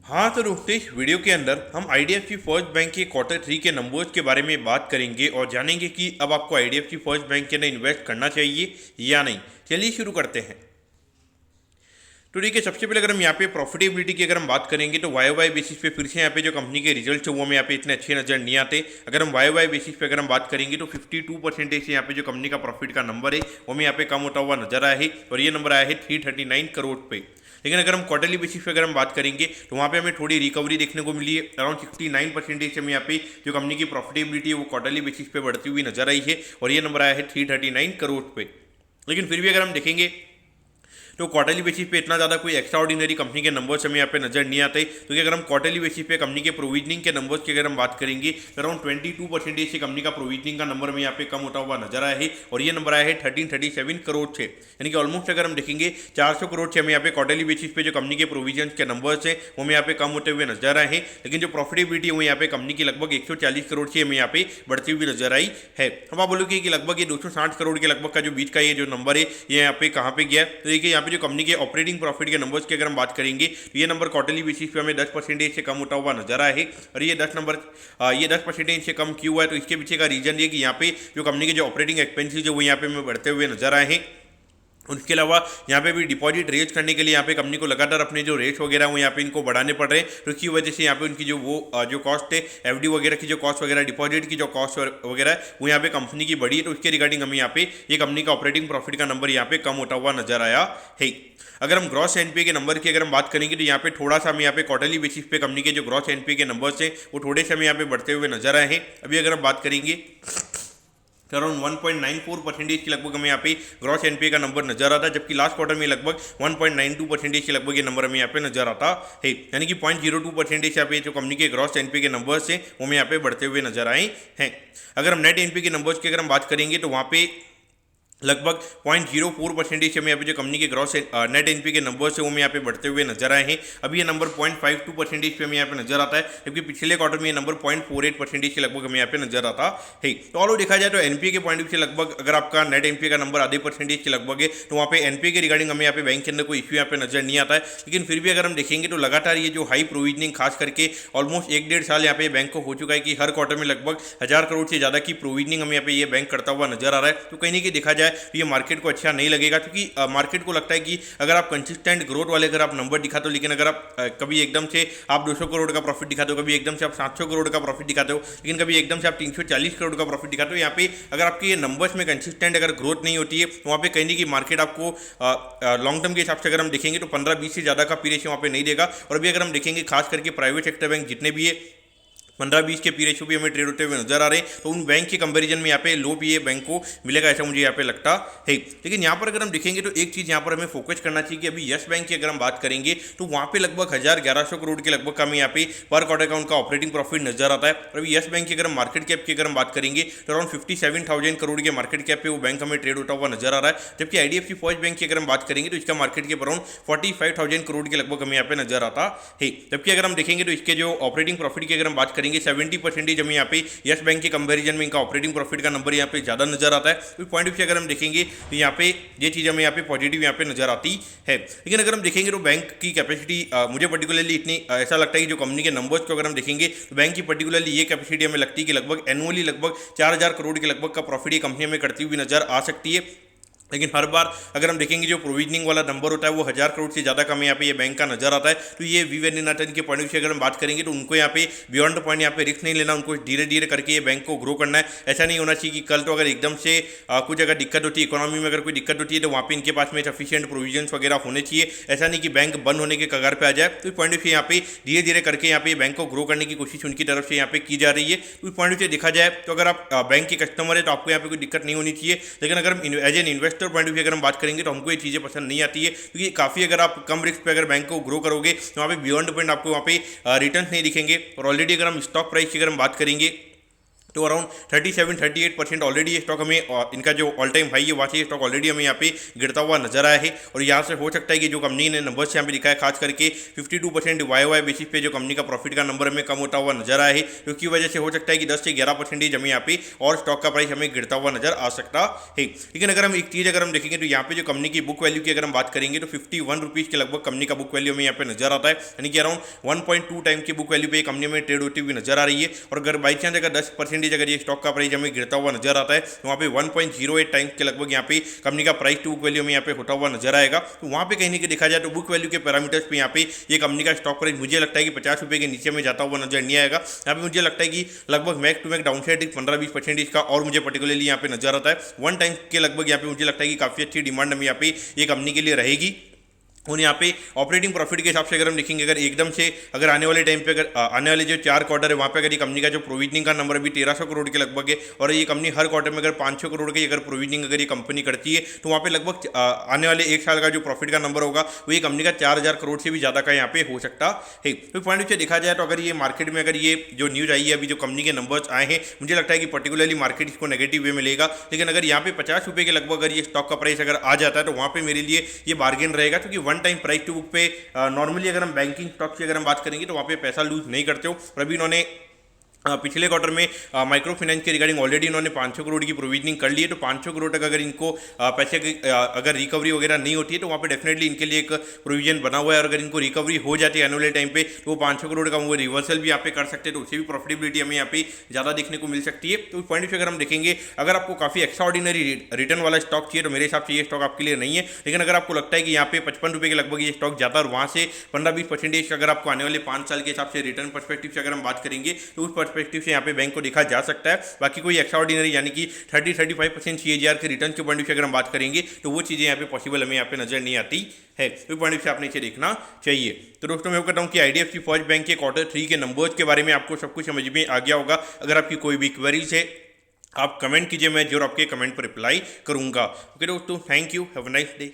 हाँ तो दोस्तों, इस वीडियो के अंदर हम आईडीएफसी फर्स्ट बैंक के क्वार्टर थ्री के नंबर्स के बारे में बात करेंगे और जानेंगे कि अब आपको आईडीएफसी फर्स्ट बैंक के अंदर इन्वेस्ट करना चाहिए या नहीं। चलिए शुरू करते हैं। तो देखिए, सबसे पहले अगर हम यहाँ पे प्रॉफिटेबिलिटी की अगर हम बात करेंगे तो वाई वाई बेसिस पे फिर से यहाँ पे जो कंपनी के रिजल्ट है वो हमें यहाँ पे इतने अच्छे नजर नहीं आते। अगर हम वाई वाई बेसिस पे अगर हम बात करेंगे तो 52% से यहाँ पे जो कंपनी का प्रॉफिट का नंबर है वो हमें यहाँ पे कम होता हुआ नजर आया है और ये नंबर आया है 339 करोड़ पे। लेकिन अगर हम क्वार्टरली बेसिस पे अगर हम बात करेंगे तो वहाँ पे हमें थोड़ी रिकवरी देखने को मिली है। अराउंड 69% से हमें यहाँ पे जो कंपनी की प्रॉफिटेबिलिटी है वो क्वार्टरली बेसिस पे बढ़ती हुई नजर आई है और ये नंबर आया है 339 करोड़ पे। लेकिन फिर भी अगर हम देखेंगे तो क्वार्टरली बेसिस पे इतना ज़्यादा कोई एक्स्ट्रा ऑर्डिनरी कंपनी के नंबर्स हमें यहाँ पे नजर नहीं आते। क्योंकि अगर हम क्वार्टरली बेसिस पे कंपनी के प्रोविजनिंग के नंबर्स की अगर हम बात करेंगे तो अराउंड 22% से कंपनी का प्रोविजनिंग का नंबर हमें यहाँ पे कम होता हुआ नजर आया है और ये नंबर आया है 1337 करोड़ से। यानी कि ऑलमोस्ट अगर हम देखेंगे 400 करोड़ से हमें यहाँ पे क्वार्टरली बेसिस पे जो कंपनी के प्रोविजन के नंबर्स है वो हमें यहाँ पे कम होते हुए नजर आए हैं। लेकिन जो प्रॉफिटेबिलिटी है वो यहाँ पे कंपनी की लगभग 140 करोड़ से हमें यहाँ पे बढ़ती हुई नजर आई है। हम आप बोलोगे कि लगभग ये 260 करोड़ के लगभग का जो बीच का ये जो नंबर है ये यहाँ पे कहाँ पे गया। तो देखिए, यहाँ पे जो कंपनी के ऑपरेटिंग प्रॉफिट के नंबर्स की अगर हम बात करेंगे तो ये नंबर क्वार्टरली बेसिस पे हमें 10% से कम होता हुआ नजर आया है। और ये 10% से कम क्यों हुआ है, तो इसके पीछे का रीजन ये कि यहाँ पे जो कंपनी के जो ऑपरेटिंग एक्सपेंसेस है वो यहाँ पे हमें बढ़ते हुए नजर आए हैं। उसके अलावा यहाँ पे भी डिपॉजिट रेज करने के लिए यहाँ पे कंपनी को लगातार अपने जो रेट्स वगैरह वो यहाँ पे इनको बढ़ाने पड़ रहे हैं। तो इसकी वजह से यहाँ पे उनकी जो कॉस्ट है एफडी वगैरह की जो कॉस्ट वगैरह डिपॉजिट की जो कॉस्ट वगैरह है वो यहाँ पे कंपनी की बढ़ी है। तो उसके रिगार्डिंग हमें यहाँ पे ये कंपनी का ऑपरेटिंग प्रॉफिट का नंबर यहाँ पे कम होता हुआ नजर आया है। अगर हम ग्रॉस एनपीए के नंबर की अगर हम बात करेंगे तो यहाँ पे थोड़ा सा हमें यहाँ पे क्वार्टरली बेसिस पे कंपनी के जो ग्रॉस एनपीए के नंबर्स हैं वो थोड़े से हमें यहाँ पे बढ़ते हुए नजर आए हैं। अभी अगर हम बात करेंगे अराउंड 1.94% के लगभग हमें यहाँ पे ग्रॉस एनपीए का नंबर नजर आता है, जबकि लास्ट क्वार्टर में लगभग 1.92% के लगभग ये नंबर हमें यहाँ पे नजर आता है। यानी कि 0.02% यहाँ पे जो कंपनी के ग्रॉस एनपीए के नंबर्स हैं वो हमें यहाँ पे बढ़ते हुए नजर आए हैं। अगर हम नेट एनपीए के नंबर्स की अगर हम बात करेंगे तो वहाँ पे लगभग 0.04% से हमें यहाँ पे जो कंपनी के ग्रॉस नेट एनपी के नंबर्स है वो हमें यहाँ पे बढ़ते हुए नजर आए हैं। अभी ये नंबर 0.52% पे हमें यहाँ पे नजर आता है, जबकि पिछले क्वार्टर में ये नंबर 0.48% के लगभग हमें यहाँ पे नजर आता है। तो ऑल देखा जाए तो एनपीए के पॉइंट से लगभग अगर आपका नेट एनपीए का नंबर आधे % के लगभग है तो वहाँ पे एनपीए के रिगार्डिंग हमें यहाँ पे बैंक के अंदर कोई इश्यू यहाँ पे नजर नहीं आता है। लेकिन फिर भी अगर हम देखेंगे तो लगातार ये जो हाई प्रोविजनिंग खास करके ऑलमोस्ट 1-1.5 साल यहाँ पे बैंक को हो चुका है कि हर क्वार्टर में लगभग 1000 करोड़ से ज़्यादा की प्रोविजनिंग हमें यहाँ पे ये बैंक करता हुआ नजर आ रहा है। तो कहीं ना कहीं देखा जाए तो ये मार्केट को अच्छा नहीं लगेगा, क्योंकि मार्केट को लगता है कि अगर आप कंसिस्टेंट ग्रोथ वाले अगर आप नंबर दिखाते हो, लेकिन अगर आप कभी एकदम से आप 200 करोड़ का प्रॉफिट दिखाते हो, कभी एकदम से आप 700 करोड़ का प्रॉफिट दिखाते हो, लेकिन कभी एकदम से आप 340 करोड़ का प्रॉफिट दिखाते हो, यहाँ पे अगर आपके ये नंबर्स में कंसिस्टेंट अगर ग्रोथ नहीं होती है तो वहाँ पे कहीं नहीं कि मार्केट आपको लॉन्ग टर्म के हिसाब से अगर हम देखेंगे तो 15-20 से ज़्यादा का पी रेशियो वहाँ पे नहीं देगा। और अभी अगर हम देखेंगे खास करके प्राइवेट सेक्टर बैंक जितने भी है 15-20 के पी रेशियो भी हमें ट्रेड होते हुए नजर आ रहे हैं। तो उन बैंक के कंपैरिजन में यहाँ पे लो पीए बैंक को मिलेगा, ऐसा मुझे यहाँ पे लगता है। लेकिन यहाँ पर अगर हम देखेंगे तो एक चीज़ यहाँ पर हमें फोकस करना चाहिए कि अभी यस बैंक की अगर हम बात करेंगे तो वहाँ पे लगभग 1100 करोड़ के लगभग का हमें यहाँ पे पर क्वार्टर का उनका ऑपरेटिंग प्रॉफिट नजर आता है। और अभी यस बैंक की अगर हम मार्केट कैप की अगर हम बात करेंगे तो अराउंड 57,000 करोड़ के मार्केट कैप पे वो बैंक हमें ट्रेड होता हुआ नजर आ रहा है। जबकि आईडीएफसी फर्स्ट बैंक की अगर हम बात करेंगे तो इसका मार्केट कैप अराउंड 45,000 करोड़ के लगभग हमें यहाँ पे नजर आता है। जबकि अगर हम देखेंगे तो इसके जो ऑपरेटिंग प्रॉफिट की अगर हम बात करेंगे 70% हमें यहाँ पे यस बैंक के कंपैरिजन में इनका ऑपरेटिंग प्रॉफिट का नंबर यहाँ पे ज्यादा नजर आता है। तो पॉइंट ऑफ व्यू अगर हम देखेंगे तो यहाँ पे ये चीज हमें यहाँ पे पॉजिटिव यहाँ पे नजर आती है। लेकिन अगर हम देखेंगे तो बैंक की कैपेसिटी मुझे पर्टिकुलरली इतनी ऐसा लगता है कि जो कंपनी के नंबर्स को अगर हम देखेंगे तो बैंक की पर्टिकुलरली ये कैपेसिटी हमें लगती है कि लगभग एनुअली लगभग 4000 करोड़ के लगभग का प्रॉफिट ये कंपनी में करती हुई नजर आ सकती है। लेकिन हर बार अगर हम देखेंगे जो प्रोविजनिंग वाला नंबर होता है वो 1000 करोड़ से ज़्यादा का हमें यहाँ पे ये बैंक का नजर आता है। तो ये वी वेनिनाटन के पॉइंट से अगर हम बात करेंगे तो उनको यहाँ पे बियॉन्ड द पॉइंट यहाँ पे रिस्क नहीं लेना, उनको धीरे धीरे करके ये बैंक को ग्रो करना है। ऐसा नहीं होना चाहिए कि कल तो अगर एकदम से कुछ अगर दिक्कत होती है इकोनॉमी में, अगर कोई दिक्कत होती है तो वहाँ पे इनके पास में सफिशियंट प्रोविजन वगैरह होने चाहिए। ऐसा नहीं कि बैंक बंद होने के कगार पर आ जाए। तो पॉइंट ऑफ यहाँ पे धीरे धीरे करके यहाँ पे बैंक को ग्रो करने की कोशिश उनकी तरफ से यहाँ पे की जा रही है। तो पॉइंट ऑफ देखा जाए तो अगर आप बैंक के कस्टमर है तो आपको यहाँ पे कोई दिक्कत नहीं होनी चाहिए। लेकिन अगर हम as an investor point of अगर हम बात करेंगे तो हमको ये चीज़ें पसंद नहीं आती है, क्योंकि काफ़ी अगर आप कम रिस्क पे अगर बैंक को ग्रो करोगे तो वहाँ पे बियॉन्ड पॉइंट आपको वहाँ पे रिटर्न नहीं दिखेंगे। और ऑलरेडी अगर हम स्टॉक प्राइस की अगर हम बात करेंगे तो अराउंड 37-38% ऑलरेडी ये स्टॉक हमें इनका जो ऑल टाइम हाई है वहाँ से ये स्टॉक ऑलरेडी हमें यहाँ पे गिरता हुआ नजर आया है। और यहाँ से हो सकता है कि जो कंपनी ने नंबर्स यहाँ पे दिखा है, खास करके 52% वाई बेसिस पे जो कंपनी का प्रॉफिट का नंबर हमें कम होता हुआ नजर आया है, क्योंकि वजह से हो सकता है कि 10 से 11% हमें यहाँ पे और स्टॉक का प्राइस हमें गिरता हुआ नजर आ सकता है। लेकिन अगर हम एक चीज़ अगर हम देखेंगे तो यहाँ पे जो कंपनी की बुक वैल्यू की अगर हम बात करेंगे तो 51 रुपीज़ के लगभग कंपनी का बुक वैल्यू हमें यहाँ पे नजर आता है, यानी कि अराउंड 1.2 टाइम की बुक वैल्यू पे कंपनी में ट्रेड होती हुई नजर आ रही है। और अगर बाई चांस अगर 10% अगर ये स्टॉक का प्राइस हमें गिरता हुआ नजर आता है तो वहाँ पे 1.08 टाइम्स के लगभग यहाँ पे कंपनी का प्राइस टू बुक वैल्यू में यहाँ पे होता हुआ नजर आएगा। तो वहाँ पे कहीं ना कहीं देखा जाए तो बुक वैल्यू के पैरामीटर्स पे यहाँ पे ये कंपनी का स्टॉक प्राइस मुझे लगता है कि 50 रुपये के नीचे में जाता हुआ नजर नहीं आएगा। यहाँ पे मुझे लगता है कि लगभग max to max down side 15-20% का और मुझे पर्टिकुलरली यहाँ पे नजर आता है। 1 टाइम के लगभग यहाँ पे मुझे लगता है कि काफ़ी अच्छी डिमांड हमें यहाँ पे ये कंपनी के लिए रहेगी। और यहाँ पे ऑपरेटिंग प्रॉफिट के हिसाब से अगर हम देखेंगे, अगर एकदम से अगर आने वाले टाइम पे अगर आने वाले जो 4 क्वार्टर है वहाँ पे अगर ये कंपनी का जो प्रोविजनिंग का नंबर अभी 1300 करोड़ के लगभग है और ये कंपनी हर क्वार्टर में अगर 500 करोड़ की अगर प्रोविजनिंग अगर ये कंपनी करती है तो वहाँ पे लगभग आने वाले 1 साल का जो प्रॉफिट का नंबर होगा वो ये कंपनी का 4000 करोड़ से भी ज़्यादा का यहाँ पे हो सकता है। तो पॉइंट से देखा जाए तो अगर ये मार्केट में अगर ये जो न्यूज़ आई है अभी जो कंपनी के नंबर्स आए हैं, मुझे लगता है कि पर्टिकुलरली मार्केट इसको नेगेटिव वे में लेगा। लेकिन अगर यहाँ पे 50 रुपये के लगभग अगर ये स्टॉक का प्राइस अगर आ जाता है तो वहाँ पे मेरे लिए ये बार्गेन रहेगा, क्योंकि 1 टाइम प्राइस टू बुक पे नॉर्मली अगर हम बैंकिंग स्टॉक की अगर हम बात करेंगे तो वहाँ पे पैसा लूज नहीं करते हो। और अभी इन्होंने पिछले क्वार्टर में माइक्रो फाइनेंस के रिगार्डिंग ऑलरेडी इन्होंने 500 करोड़ की प्रोविजनिंग कर ली है। तो 500 करोड़ तक अगर इनको पैसे की अगर रिकवरी वगैरह नहीं होती है तो वहाँ पे डेफिनेटली इनके लिए एक प्रोविजन बना हुआ है। और अगर इनको रिकवरी हो जाती है एनुअल टाइम पे तो वो 500 करोड़ का वो रिवर्सल भी यहाँ पे कर सकते हैं, तो उससे भी प्रॉफिटेबिलिटी हमें यहाँ पे ज़्यादा देखने को मिल सकती है। तो इस पॉइंट से अगर हम देखेंगे, अगर आपको काफ़ी एक्स्ट्रा ऑर्डिनरी रिटर्न वाला स्टॉक चाहिए तो मेरे हिसाब से ये स्टॉक आपके लिए नहीं है। लेकिन अगर आपको लगता है कि यहाँ पे 55 रुपये के लगभग ये स्टॉक जाता है और वहाँ से 15-20% अगर आपको आने वाले 5 साल के हिसाब से रिटर्न पर्सपेक्टिव से अगर हम बात करेंगे तो उस पर्सपेक्टिव से यहाँ पे बैंक को देखा जा सकता है। बाकी कोई एक्स्ट्रा ऑर्डिनरी यानी कि 30-35% CAGR के रिटर्न के पॉइंट ऑफ व्यू से अगर हम बात करेंगे तो वो चीज़ें यहाँ पे पॉसिबल हमें यहाँ पे नजर नहीं आती है। तो पॉइंट ऑफ व्यू से आपने इसे देखना चाहिए। तो दोस्तों मैं कहता हूँ कि IDFC फर्स्ट बैंक के Q3 के नंबर्स के बारे में आपको सब कुछ समझ में आ गया होगा। अगर आपकी कोई भी क्वेरीज है आप कमेंट कीजिए, मैं जरूर आपके कमेंट पर रिप्लाई करूंगा। ओके दोस्तों, thank you, have a nice day.